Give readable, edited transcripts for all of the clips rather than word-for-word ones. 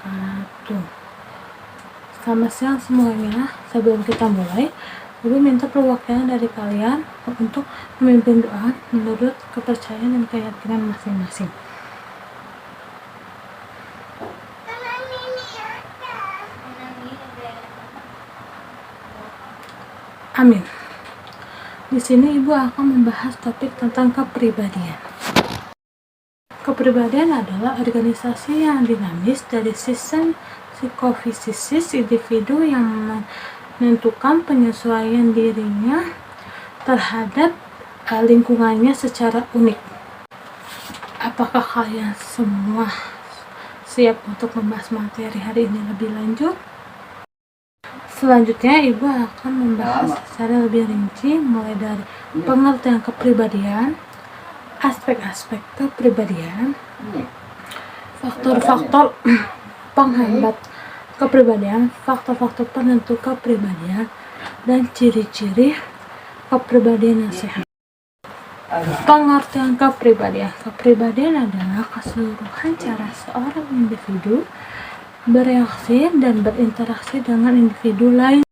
wabarakatuh. Selamat siang semuanya. Sebelum kita mulai, Ibu minta perwakilan dari kalian untuk memimpin doa menurut kepercayaan dan keyakinan masing-masing. Amin. Di sini Ibu akan membahas topik tentang kepribadian. Kepribadian adalah organisasi yang dinamis dari sistem psikofisis individu yang menentukan penyesuaian dirinya terhadap lingkungannya secara unik. Apakah kalian semua siap untuk membahas materi hari ini lebih lanjut? Selanjutnya Ibu akan membahas secara lebih rinci mulai dari pengertian kepribadian, aspek-aspek kepribadian, faktor-faktor penghambat kepribadian, faktor-faktor penentu kepribadian, dan ciri-ciri kepribadian yang sehat. Pengertian kepribadian. Kepribadian adalah keseluruhan cara seorang individu bereaksi dan berinteraksi dengan individu lain.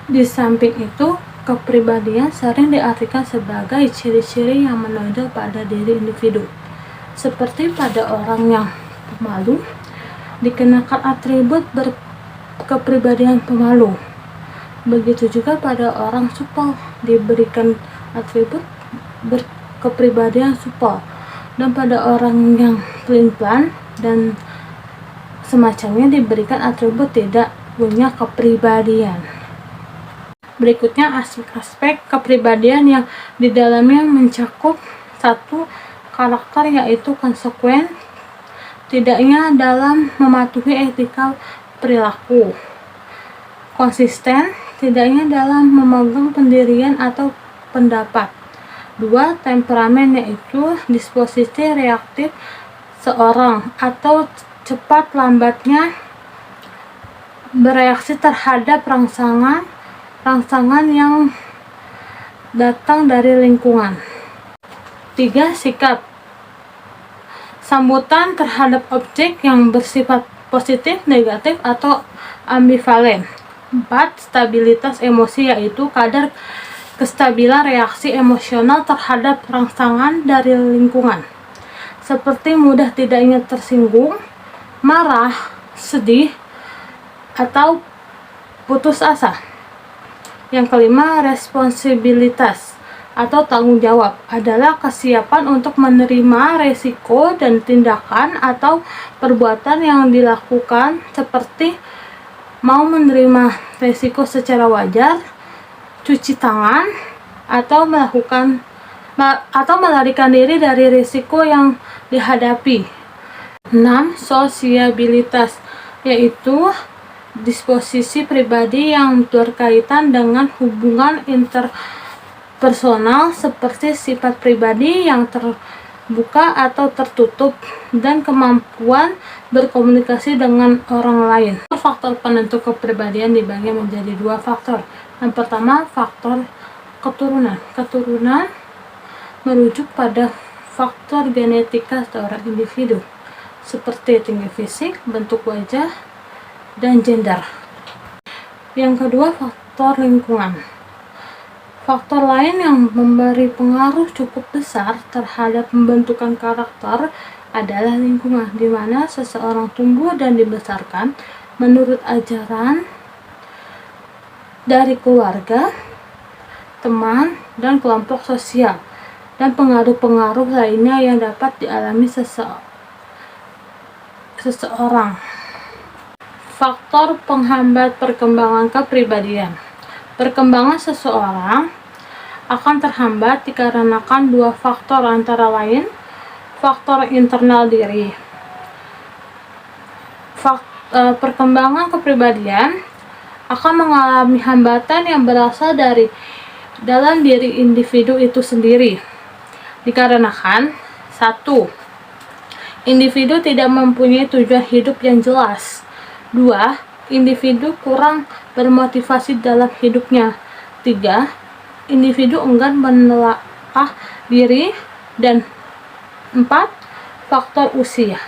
Di samping itu, kepribadian sering diartikan sebagai ciri-ciri yang menonjol pada diri individu. Seperti pada orang yang pemalu, dikenakan atribut berkepribadian pemalu. Begitu juga pada orang supel, diberikan atribut berkepribadian supel. Dan pada orang yang pelin-pelan dan semacamnya diberikan atribut tidak punya kepribadian. Berikutnya aspek-aspek kepribadian yang di dalamnya mencakup satu, karakter yaitu konsekuen tidaknya dalam mematuhi etika perilaku, konsisten tidaknya dalam memegang pendirian atau pendapat. 2. Temperamen yaitu disposisi reaktif seorang atau cepat lambatnya bereaksi terhadap rangsangan yang datang dari lingkungan. 3. Sikap sambutan terhadap objek yang bersifat positif, negatif, atau ambivalen. 4. Stabilitas emosi yaitu kadar kestabilan reaksi emosional terhadap rangsangan dari lingkungan, seperti mudah tidaknya tersinggung, marah, sedih, atau putus asa. Yang kelima, responsibilitas atau tanggung jawab adalah kesiapan untuk menerima resiko dan tindakan atau perbuatan yang dilakukan, seperti mau menerima resiko secara wajar, cuci tangan, atau melarikan diri dari risiko yang dihadapi. 6. Sosiabilitas yaitu disposisi pribadi yang berkaitan dengan hubungan interpersonal, seperti sifat pribadi yang terbuka atau tertutup dan kemampuan berkomunikasi dengan orang lain. Faktor penentu kepribadian dibagi menjadi 2 faktor. Yang pertama, faktor keturunan. Keturunan merujuk pada faktor genetika seorang individu, seperti tinggi fisik, bentuk wajah, dan gender. Yang kedua, faktor lingkungan. Faktor lain yang memberi pengaruh cukup besar terhadap pembentukan karakter adalah lingkungan, di mana seseorang tumbuh dan dibesarkan menurut ajaran dari keluarga, teman, dan kelompok sosial, dan pengaruh-pengaruh lainnya yang dapat dialami seseorang. Faktor penghambat perkembangan kepribadian. Perkembangan seseorang akan terhambat dikarenakan 2 faktor, antara lain faktor internal diri. Perkembangan kepribadian akan mengalami hambatan yang berasal dari dalam diri individu itu sendiri, dikarenakan 1. Individu tidak mempunyai tujuan hidup yang jelas. 2. Individu kurang bermotivasi dalam hidupnya. 3. Individu enggan menelaah diri. Dan 4. Faktor usia.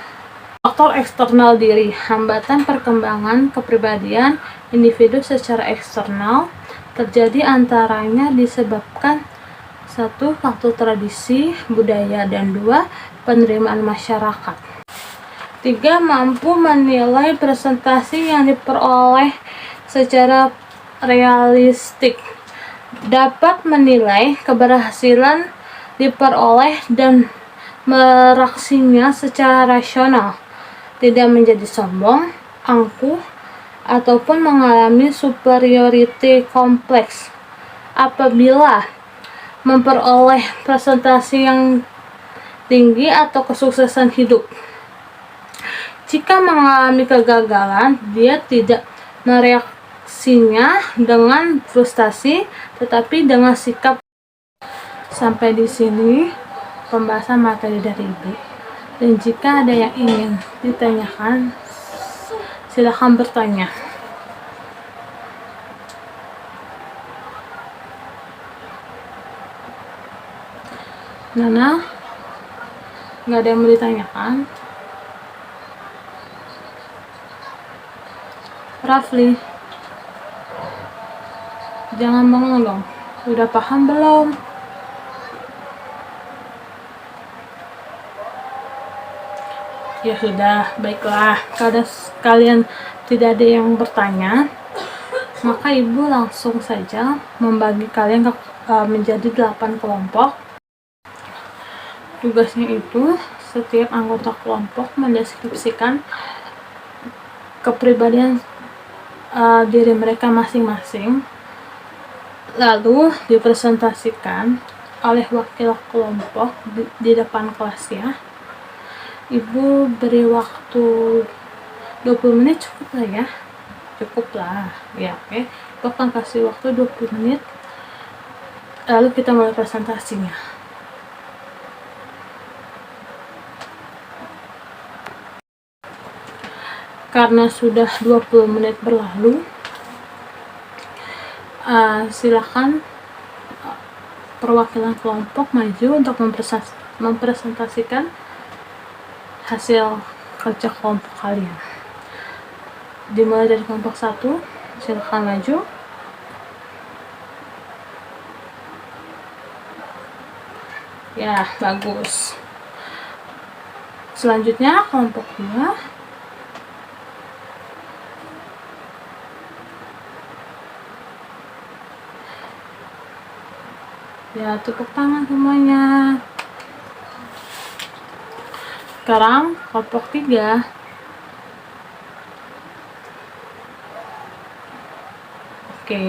Faktor eksternal diri, hambatan perkembangan kepribadian individu secara eksternal terjadi antaranya disebabkan 1. Faktor tradisi, budaya, dan 2. Penerimaan masyarakat. 3. Mampu menilai presentasi yang diperoleh secara realistik, dapat menilai keberhasilan diperoleh dan meraksinya secara rasional, tidak menjadi sombong, angkuh, ataupun mengalami superiority kompleks. Apabila memperoleh presentasi yang tinggi atau kesuksesan hidup, jika mengalami kegagalan, dia tidak mereaksinya dengan frustasi, tetapi dengan sikap. Sampai di sini pembahasan materi dari Ibu. Dan jika ada yang ingin ditanyakan, silakan bertanya. Nana, nggak ada yang mau ditanyakan? Rafli, jangan bengong dong. Udah paham belum? Ya sudah, baiklah. Kalau kalian tidak ada yang bertanya, maka Ibu langsung saja membagi kalian menjadi 8 kelompok. Tugasnya itu, setiap anggota kelompok mendeskripsikan kepribadian diri mereka masing-masing, lalu dipresentasikan oleh wakil kelompok di depan kelas ya. Ibu beri waktu 20 menit, cukup lah ya, cukup lah ya. Oke, Ibu akan kasih waktu 20 menit, lalu kita mulai presentasinya. Karena sudah 20 menit berlalu, silakan perwakilan kelompok maju untuk mempresentasikan hasil kerja kelompok kalian. Dimulai dari kelompok 1, silakan maju. Ya, bagus. Selanjutnya kelompok 2. Ya, tepuk tangan semuanya. Sekarang kelompok 3. Oke,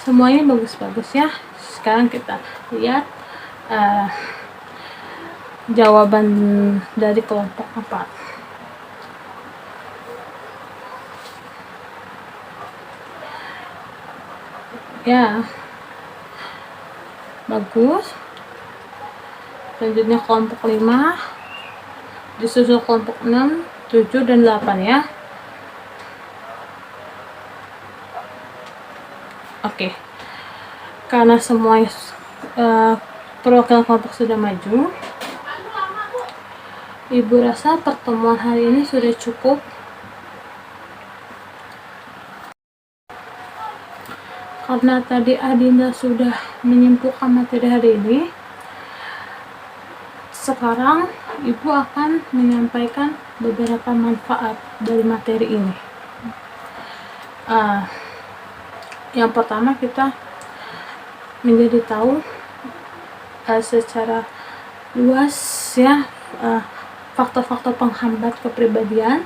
semuanya bagus-bagus ya. Sekarang kita lihat jawaban dari kelompok 4. Ya, bagus. Selanjutnya kelompok 5, disusul kelompok 6, 7, dan 8 ya. Oke, karena semua perwakilan kelompok sudah maju, Ibu rasa pertemuan hari ini sudah cukup. Karena tadi Adinda sudah menyimpulkan materi hari ini, sekarang Ibu akan menyampaikan beberapa manfaat dari materi ini. Yang pertama, kita menjadi tahu secara luas ya faktor-faktor penghambat kepribadian,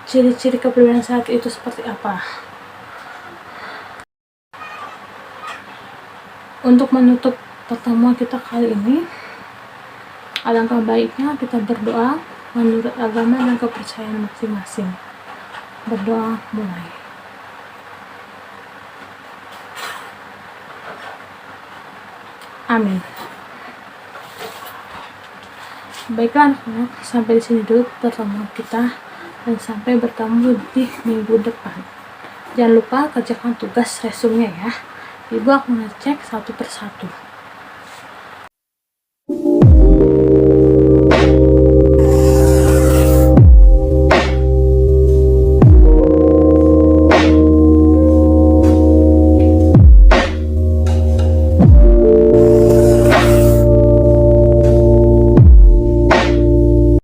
ciri-ciri kepribadian saat itu seperti apa. Untuk menutup pertemuan kita kali ini, alangkah baiknya kita berdoa menurut agama dan kepercayaan masing-masing. Berdoa mulai. Amin. Baiklah anak-anak, sampai di sini dulu pertemuan kita, dan sampai bertemu di minggu depan. Jangan lupa kerjakan tugas resumenya ya. Ibu akan ngecek satu persatu.